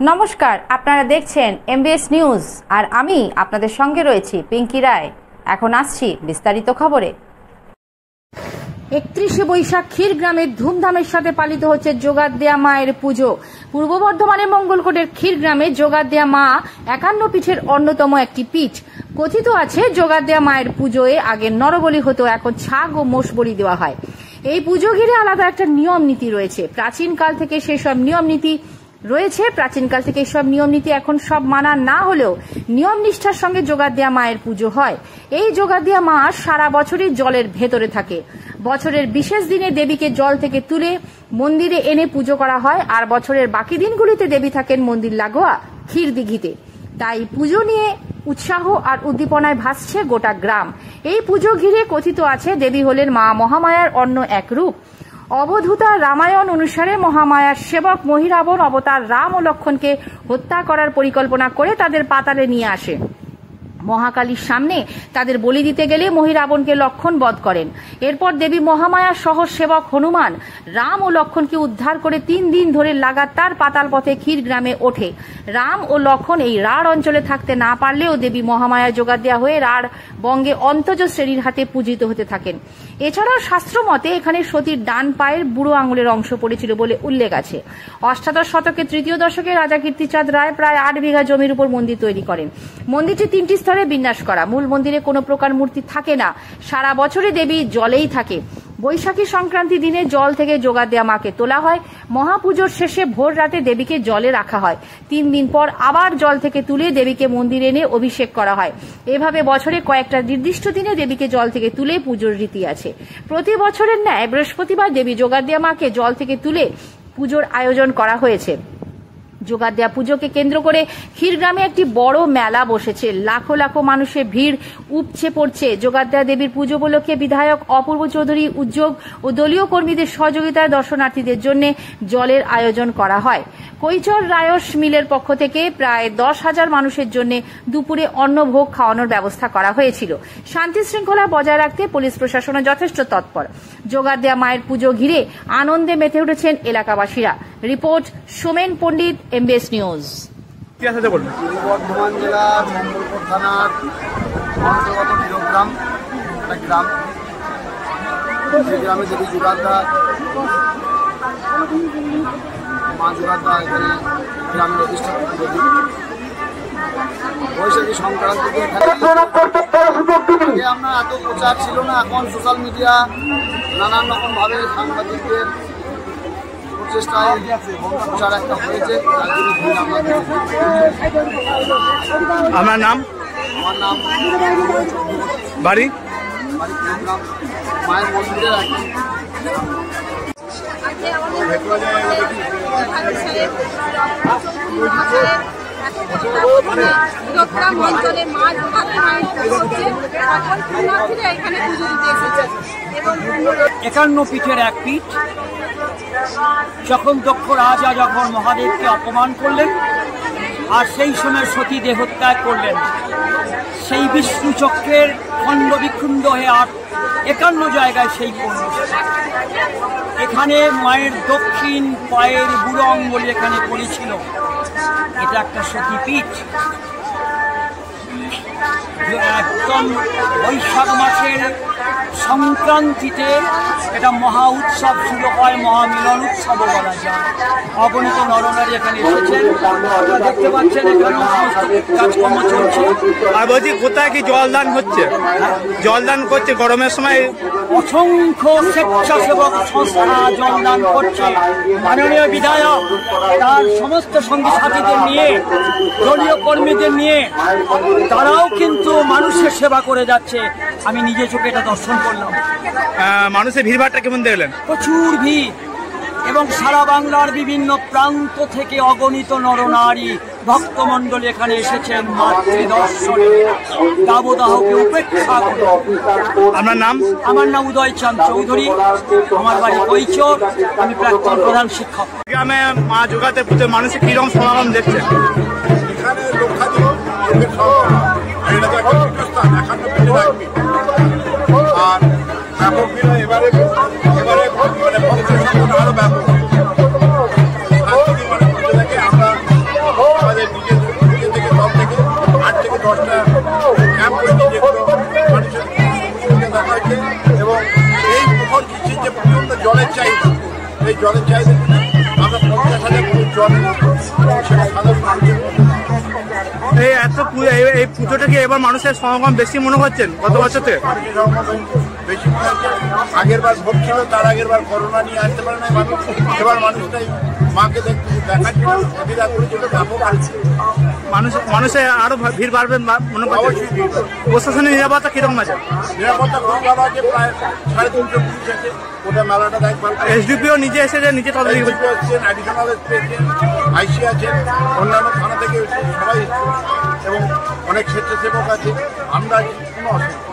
নমস্কার, আপনারা দেখছেন এমবিএস নিউজ আর আমি আপনাদের সঙ্গে রয়েছি পিঙ্কি রায়। এখন আসছি বিস্তারিত খবরে। 31শে বৈশাখ ক্ষীরগ্রামে ধুমধামের সাথে পালিত হচ্ছে যোগাদ্দেয়া মায়ের পুজো। পূর্ব বর্ধমানের মঙ্গলকোটের ক্ষীরগ্রামে যোগাদ্দেয়া মা 51 পীঠের অন্যতম একটি পীঠ। কথিত আছে যোগাদ্দেয়া মায়ের পুজোয় আগে নরবলি হতো, এখন ছাগ ও মোষ বলি দেওয়া হয়। এই পুজো ঘিরে আলাদা একটা নিয়ম নীতি রয়েছে। প্রাচীনকাল থেকে সেসব নিয়ম নীতি এসব নিয়ম নীতি এখন সব মানা না হলেও নিয়ম নিষ্ঠার সঙ্গে যোগাদ্দেয়া মায়ের পুজো হয়। এই যোগাদ্দেয়া মা সারা বছরই জলের ভেতরে থাকে। বছরের বিশেষ দিনে দেবীকে জল থেকে তুলে মন্দিরে এনে পুজো করা হয়, আর বছরের বাকি দিনগুলিতে দেবী থাকেন মন্দির লাগোয়া ক্ষীর দিঘিতে। তাই পুজো নিয়ে উৎসাহ আর উদ্দীপনায় ভাসছে গোটা গ্রাম। এই পুজো ঘিরে কথিত আছে দেবী হলেন মা মহামায়ার অন্য এক রূপ। অবধূতা রামায়ণ অনুসারে মহামায়ার সেবক মহিরাবণ অবতার রাম ও লক্ষ্মণকে হত্যা করার পরিকল্পনা করে তাদের পাতালে নিয়ে আসে। মহাকালীর সামনে তাদের বলি দিতে গেলে মহিরাবণকে লক্ষ্মণ বধ করেন। এরপর দেবী মহামায়ার সহ সেবক হনুমান রাম ও লক্ষ্মণকে উদ্ধার করে 3 দিন ধরে লাগাতার পাতাল পথে ক্ষীরগ্রামে ওঠে। রাম ও লক্ষ্মণ এই রাঢ় অঞ্চলে থাকতে না পারলেও দেবী মহামায়া যোগাদ্দেয়া হয়ে রাঢ় বঙ্গে অন্তজ শ্রেণীর হাতে পূজিত হতে থাকেন। এছাড়াও শাস্ত্র মতে এখানে সতীর ডান পায়ের বুড়ো আঙুলের অংশ পড়েছিল বলে উল্লেখ আছে। অষ্টাদশ শতকের 3য় দশকে রাজা কীর্তিচাঁদ রায় প্রায় 8 বিঘা জমির উপর মন্দির তৈরি করেন। মন্দিরটি 3টি স্তরে বিন্যাস করা। মূল মন্দিরে কোনো প্রকার মূর্তি থাকে না, সারা বছরে দেবী জলেই থাকে। বৈশাখী সংক্রান্তি দিনে জল থেকে যোগাদ্দেয়া মাকে তোলা হয়। মহাপুজোর শেষে ভোর রাতে দেবীকে জলে রাখা হয়। 3 দিন পর আবার জল থেকে তুলে দেবীকে মন্দিরে এনে অভিষেক করা হয়। এভাবে বছরে কয়েকটা নির্দিষ্ট দিনে দেবীকে জল থেকে তুলে পুজোর রীতি আছে। প্রতি বছরের ন্যায় বৃহস্পতিবার দেবী যোগাদ্দেয়া মাকে জল থেকে তুলে পুজোর আয়োজন করা হয়েছে। যোগাদ্দেয়া পুজোকে কেন্দ্র করে ক্ষীরগ্রামে একটি বড় মেলা বসেছে। লাখো লাখো মানুষের ভিড় উপচে পড়ছে। যোগাদ্দেয়া দেবীর পুজো উপলক্ষে বিধায়ক অপূর্ব চৌধুরী উদ্যোগ ও দলীয় কর্মীদের সহযোগিতায় দর্শনার্থীদের জন্য জলের আয়োজন করা হয়। কৈচর রায়স মিলের পক্ষ থেকে প্রায় 10,000 মানুষের জন্য দুপুরে অন্নভোগ খাওয়ানোর ব্যবস্থা করা হয়েছিল। শান্তি শৃঙ্খলা বজায় রাখতে পুলিশ প্রশাসনও যথেষ্ট তৎপর। যোগাদ্দেয়া মায়ের পুজো ঘিরে আনন্দে মেতে উঠেছেন এলাকাবাসীরা। রিপোর্ট সোমেন পণ্ডিত, এমবিএস নিউজ। বর্ধমান জেলার মঙ্গলকোট থানার অন্তর্গত ক্ষীরগ্রাম একটা গ্রাম। সেই গ্রামে দেবী যোগাদ্দেয়া মা যোগাদ্দেয়া এখানে গ্রামের অধিষ্ঠাত্রী দেবী। বৈশাখী সংক্রান্তিতে আমরা এত প্রচার ছিল না, এখন সোশ্যাল মিডিয়া নানান রকমভাবে সাংবাদিকদের প্রচেষ্টায় প্রচার একটা হয়েছে। আমার নাম বাড়ি মায়ের মন্দিরের অঞ্চলে মা যোগাদ্দেয়া মায়ের পুজো হচ্ছে, এখন পুণ্যার্থীরা এখানে পুজো দিতে এসেছে। 51 পীঠের এক পীঠ। যখন দক্ষ রাজা যখন মহাদেবকে অপমান করলেন আর সেই সময় সতী দেহত্যাগ করলেন, সেই বিষ্ণু চক্রের খণ্ড বিখণ্ড হয়ে আর 51 জায়গায় সেই পণ্য। এখানে মায়ের দক্ষিণ পায়ের বুড়ো আঙুল এখানে পড়েছিল। এটা একটা সতীপীঠ। একদম বৈশাখ মাসের সংক্রান্তিতে এটা মহা উৎসব শুরু হয়, মহামিলন উৎসব বলা যায়। অগণিত নরনারী এখানে এসেছেন, দেখতে পাচ্ছেন এখানেও সমস্ত কাজকর্ম চলছে। আর বলছি, কোথায় কি জলদান হচ্ছে? জলদান করছে গরমের সময় অসংখ্য স্বেচ্ছাসেবক সংস্থা জলদান করছে। মাননীয় বিধায়ক তার সমস্ত সঙ্গী সাথীদের নিয়ে, দলীয় কর্মীদের নিয়ে তারাও কিন্তু মানুষের সেবা করে যাচ্ছে। আমি নিজে চোখে এটা দর্শন করলাম। মানুষের ভিড়ভাড়টা কেমন দেখলেন? প্রচুর ভিড়, এবং সারা বাংলার বিভিন্ন প্রান্ত থেকে অগণিত নরনারী ভক্তমণ্ডলী এখানে এসেছেন মাতৃদর্শনে, দাবদাহকে উপেক্ষা করে। আপনার নাম? আমার নাম উদয় চাঁদ চৌধুরী, আমার বাড়ি কৈচর, আমি প্রাক্তন প্রধান শিক্ষক। গ্রামে মা যোগাদ্দেয়া পুজো মানুষের কিরকম সমাগম দেখছেন? এখানে লক্ষাধিক লোকের সমাগম। এটা তো একটা তীর্থস্থান, 51 পীঠের এক পীঠ। আর ব্যাপক ভিড় এবারে মানে ভক্তের সংখ্যা আরো ব্যাপক। আমরা জলের চাহিদা আমরা 50,000 ফুট জল সেটা সাধারণ মানুষের এই এই পুজোটা কি এবার মানুষের সমাগম বেশি মনে করছেন গত বছর থেকে? বেশি মনে হচ্ছে। আগের বার ভোট ছিল, তার আগের বার করোনা নিয়ে আসতে পারে না মানুষ। এবার মানুষটাই মাকে দেখার জন্য প্রতিটা করেছিল, ব্যাপক আসছে। মানুষের আরো ভিড় বাড়বে মনে করছে। প্রশাসনের নিরাপত্তা কিরকম আছে? নিরাপত্তা খুব ভালো আছে, প্রায় 350 পুলিশ আছে। ওটা মেলাটা দেখভাল এসডিপিও নিজে এসেছে, নিজে তদারকি এসছেন, অ্যাডিশনাল এসছেন, আইসি আছেন, অন্যান্য থানা থেকে সবাই, এবং অনেক স্বেচ্ছাসেবক আছে। আমরা কোনো অসুবিধা